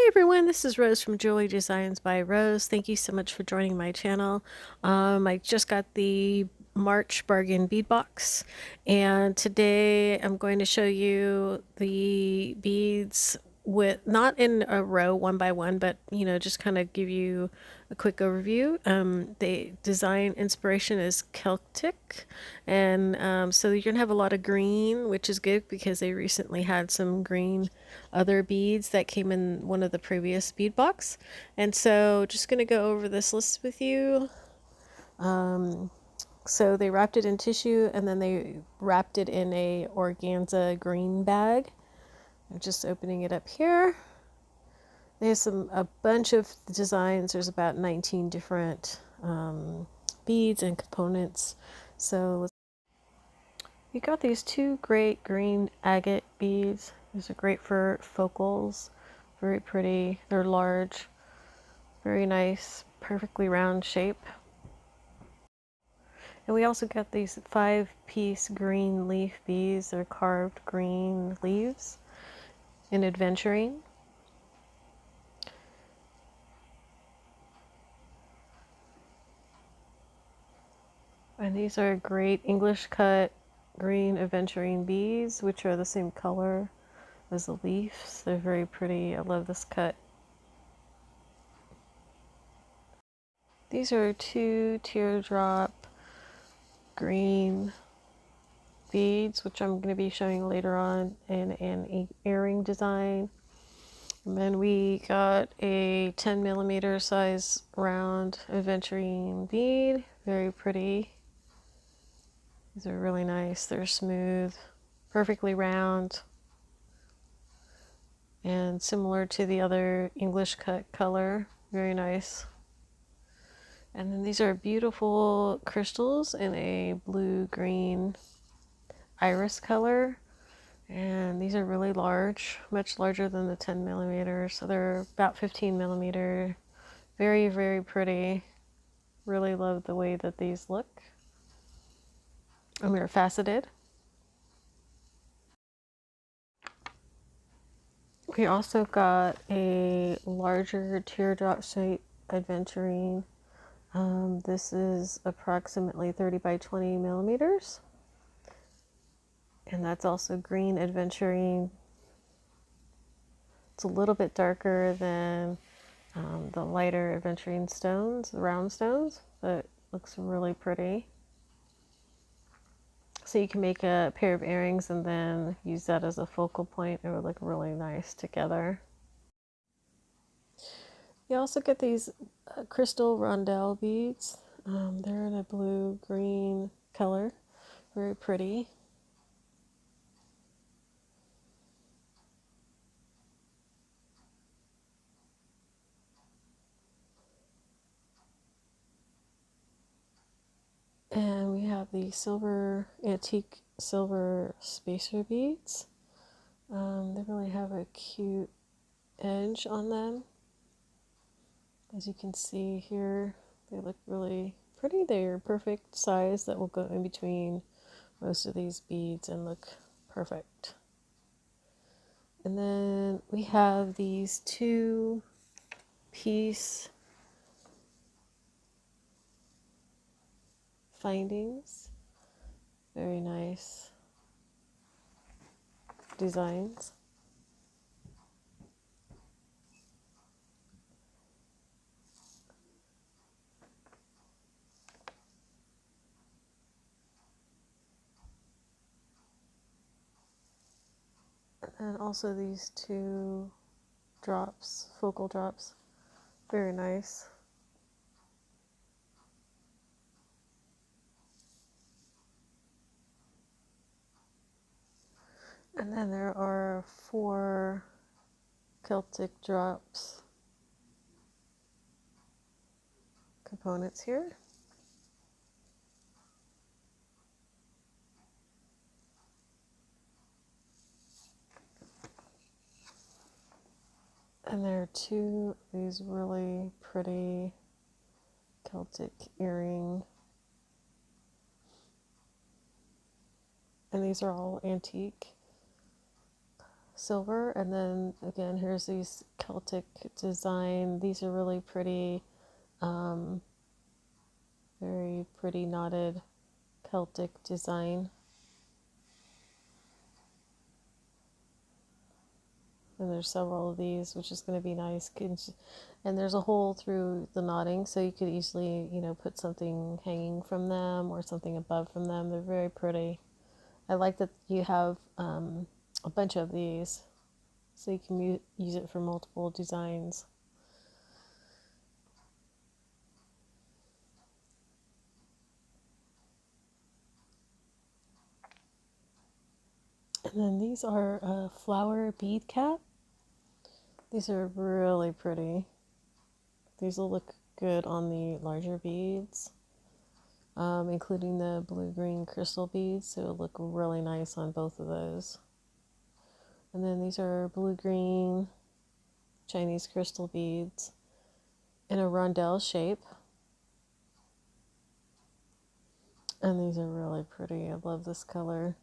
Hi everyone, this is Rose from Jewelry Designs by Rose. Thank you so much for joining my channel. I just got the March bargain bead box, and today I'm going to show you the beads with not in a row one by one, but just kind of give you a quick overview. The design inspiration is Celtic, and so you're gonna have a lot of green, which is good because they recently had some green other beads that came in one of the previous bead box. And so just gonna go over this list with you. So they wrapped it in tissue and then they wrapped it in a organza green bag. I'm just opening it up here. There's a bunch of designs. There's about 19 different beads and components. So we got these two great green agate beads. These are great for focals. Very pretty. They're large. Very nice. Perfectly round shape. And we also got these 5-piece green leaf beads. They're carved green leaves in adventuring. And these are great English cut green aventurine beads, which are the same color as the leaves. They're very pretty. I love this cut. These are two teardrop green beads, which I'm going to be showing later on in an earring design. And then we got a 10mm size round aventurine bead. Very pretty. These are really nice. They're smooth, perfectly round, and similar to the other English cut color. Very nice. And then these are beautiful crystals in a blue-green iris color. And these are really large, much larger than the 10mm. So they're about 15mm. Very, very pretty. Really love the way that these look. And they're faceted. We also got a larger teardrop shape aventurine. This is approximately 30 by 20 millimeters. And that's also green aventurine. It's a little bit darker than the lighter aventurine stones, the round stones, but looks really pretty. So you can make a pair of earrings and then use that as a focal point. It would look really nice together. You also get these crystal rondelle beads. They're in a blue-green color. Very pretty. And we have the silver, antique silver spacer beads. They really have a cute edge on them. As you can see here, they look really pretty. They're perfect size that will go in between most of these beads and look perfect. And then we have these 2-piece findings. Very nice designs. And also these 2 drops, focal drops. Very nice. And then there are 4 Celtic drops components here. And there are 2 of these really pretty Celtic earring. And these are all antique silver. And then again, here's these Celtic design. These are really pretty, very pretty knotted Celtic design. And there's several of these, which is going to be nice. And there's a hole through the knotting, so you could easily, put something hanging from them or something above from them. They're very pretty. I like that you have a bunch of these, so you can use it for multiple designs. And then these are a flower bead cap. These are really pretty. These will look good on the larger beads, including the blue-green crystal beads, so it'll look really nice on both of those. And then these are blue-green Chinese crystal beads in a rondelle shape. And these are really pretty. I love this color.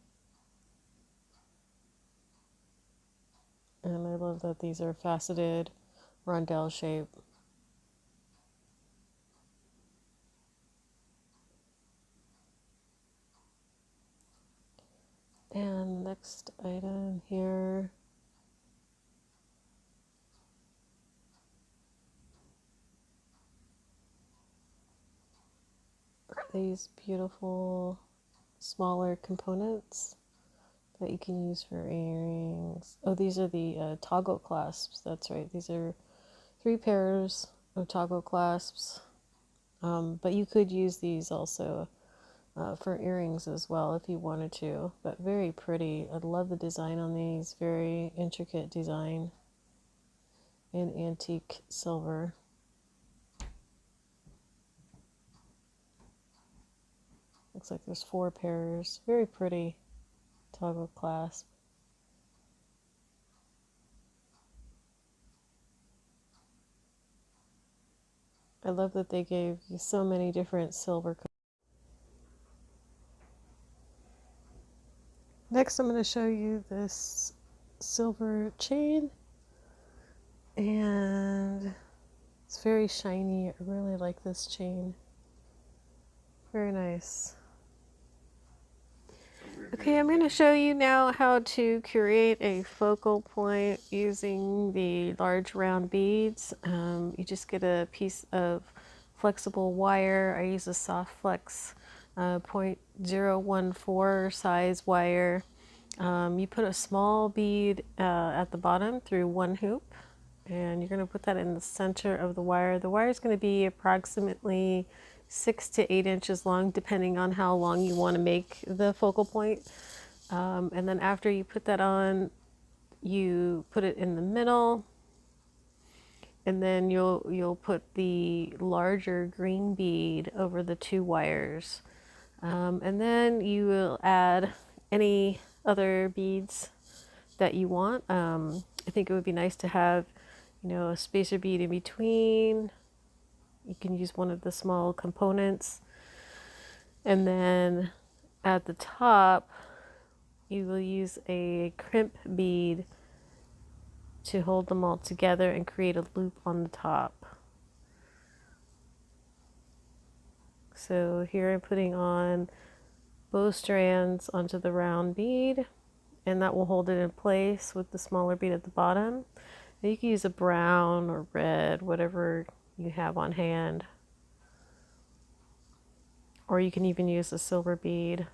And I love that these are faceted rondelle shape. And next item here, these beautiful smaller components that you can use for earrings. Oh, these are the toggle clasps. That's right. These are 3 pairs of toggle clasps. But you could use these also for earrings as well if you wanted to. But very pretty. I love the design on these. Very intricate design in antique silver. Looks like there's 4 pairs. Very pretty toggle clasp. I love that they gave you so many different silver colors. Next, I'm going to show you this silver chain, and it's very shiny. I really like this chain. Very nice. Okay, I'm going to show you now how to create a focal point using the large round beads. You just get a piece of flexible wire. I use a soft flex 0.014 size wire. You put a small bead at the bottom through one hoop, and you're going to put that in the center of the wire. The wire is going to be approximately 6 to 8 inches long, depending on how long you want to make the focal point. And then after you put that on, you put it in the middle, and then you'll put the larger green bead over the 2 wires. And then you will add any other beads that you want. I think it would be nice to have, a spacer bead in between. You can use one of the small components. And then at the top, you will use a crimp bead to hold them all together and create a loop on the top. So here I'm putting on both strands onto the round bead, and that will hold it in place with the smaller bead at the bottom. And you can use a brown or red, whatever you have on hand. Or you can even use a silver bead.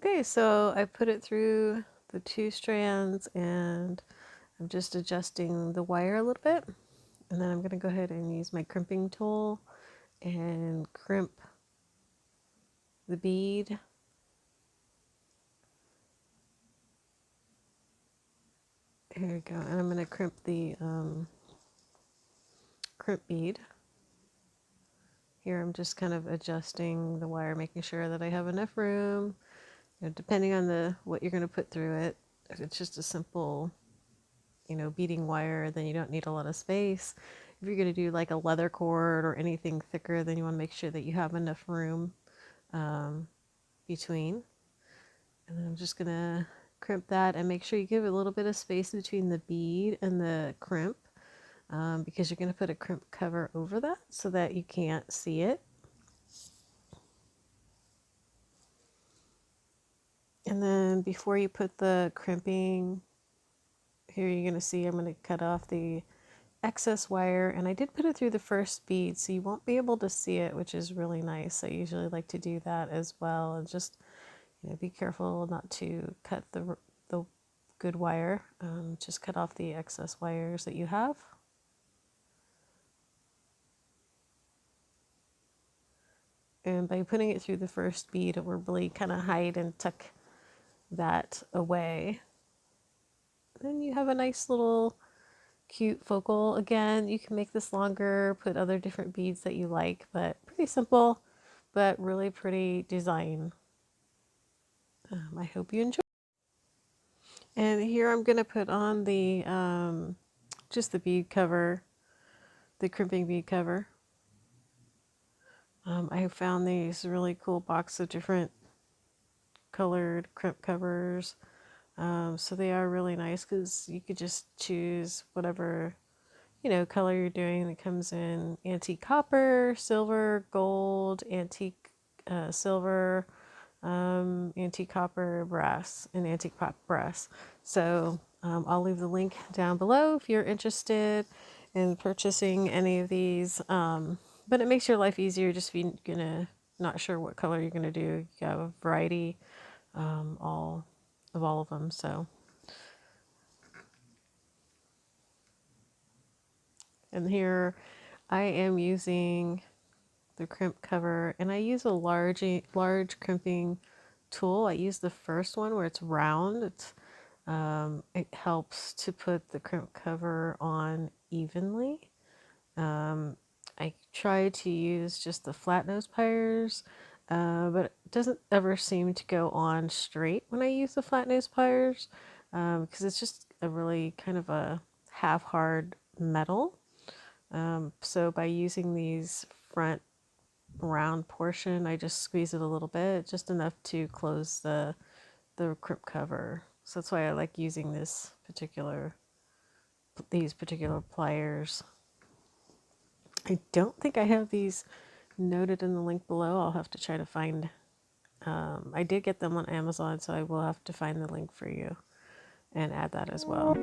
Okay, so I put it through the 2 strands and I'm just adjusting the wire a little bit. And then I'm going to go ahead and use my crimping tool and crimp the bead. Here we go. And I'm going to crimp the crimp bead. Here I'm just kind of adjusting the wire, making sure that I have enough room. You know, depending on what you're going to put through it. If it's just a simple, beading wire, then you don't need a lot of space. If you're going to do like a leather cord or anything thicker, then you want to make sure that you have enough room between. And then I'm just going to crimp that and make sure you give it a little bit of space between the bead and the crimp because you're going to put a crimp cover over that so that you can't see it. And then before you put the crimping, here you're going to see I'm going to cut off the excess wire, and I did put it through the first bead so you won't be able to see it, which is really nice. I usually like to do that as well, and just be careful not to cut the good wire. Just cut off the excess wires that you have. And by putting it through the first bead, it will really kind of hide and tuck that away. Then you have a nice little cute focal. Again, you can make this longer, put other different beads that you like, but pretty simple, but really pretty design. I hope you enjoy. And here I'm going to put on the just the bead cover, the crimping bead cover. I found these really cool box of different colored crimp covers. So they are really nice because you could just choose whatever color you're doing. It comes in antique copper, silver, gold, antique silver, antique copper, brass, and antique pop brass. So I'll leave the link down below if you're interested in purchasing any of these. But it makes your life easier just if you're not sure what color you're gonna do. You have a variety all of them. So. And here I am using the crimp cover, and I use a large crimping tool. I use the first one where it's round. It helps to put the crimp cover on evenly. I try to use just the flat nose pliers, but it doesn't ever seem to go on straight when I use the flat nose pliers because it's just a really kind of a half hard metal. So by using these front round portion, I just squeeze it a little bit, just enough to close the crimp cover. So that's why I like using these particular pliers. I don't think I have these noted in the link below. I'll have to try to find. I did get them on Amazon, so I will have to find the link for you and add that as well.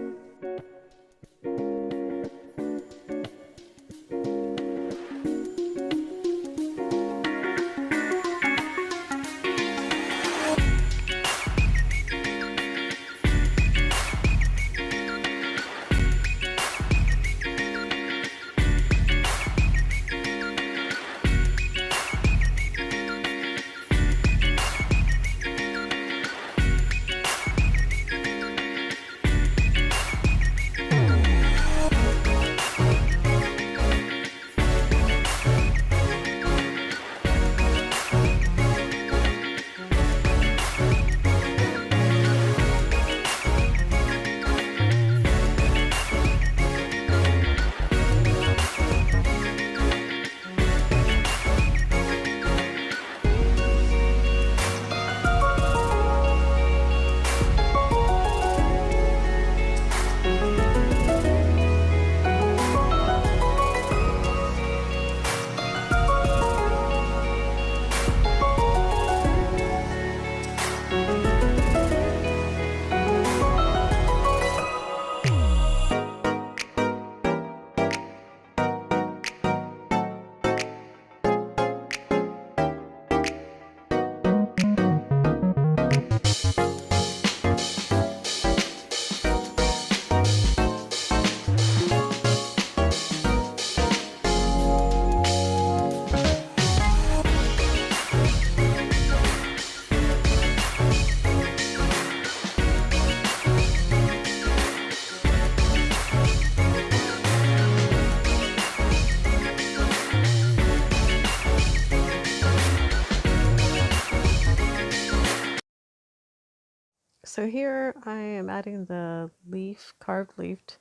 So here I am adding the leaf, carved leafed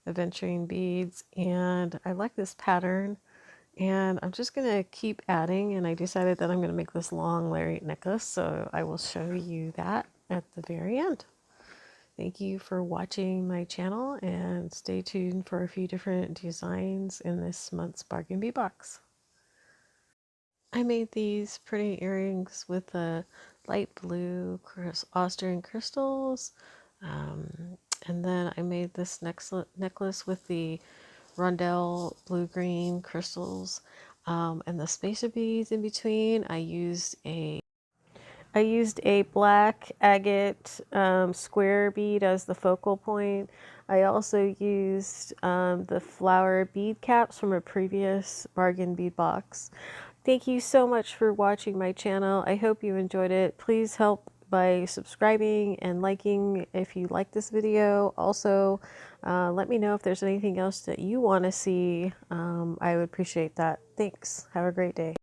aventurine beads, and I like this pattern, and I'm just gonna keep adding, and I decided that I'm gonna make this long lariat necklace, so I will show you that at the very end. Thank you for watching my channel, and stay tuned for a few different designs in this month's Bargain Bee box. I made these pretty earrings with the light blue Austrian crystals, and then I made this necklace with the rondelle blue-green crystals, and the spacer beads in between. I used a black agate square bead as the focal point. I also used the flower bead caps from a previous bargain bead box. Thank you so much for watching my channel. I hope you enjoyed it. Please help by subscribing and liking if you like this video. Also, let me know if there's anything else that you want to see. I would appreciate that. Thanks. Have a great day.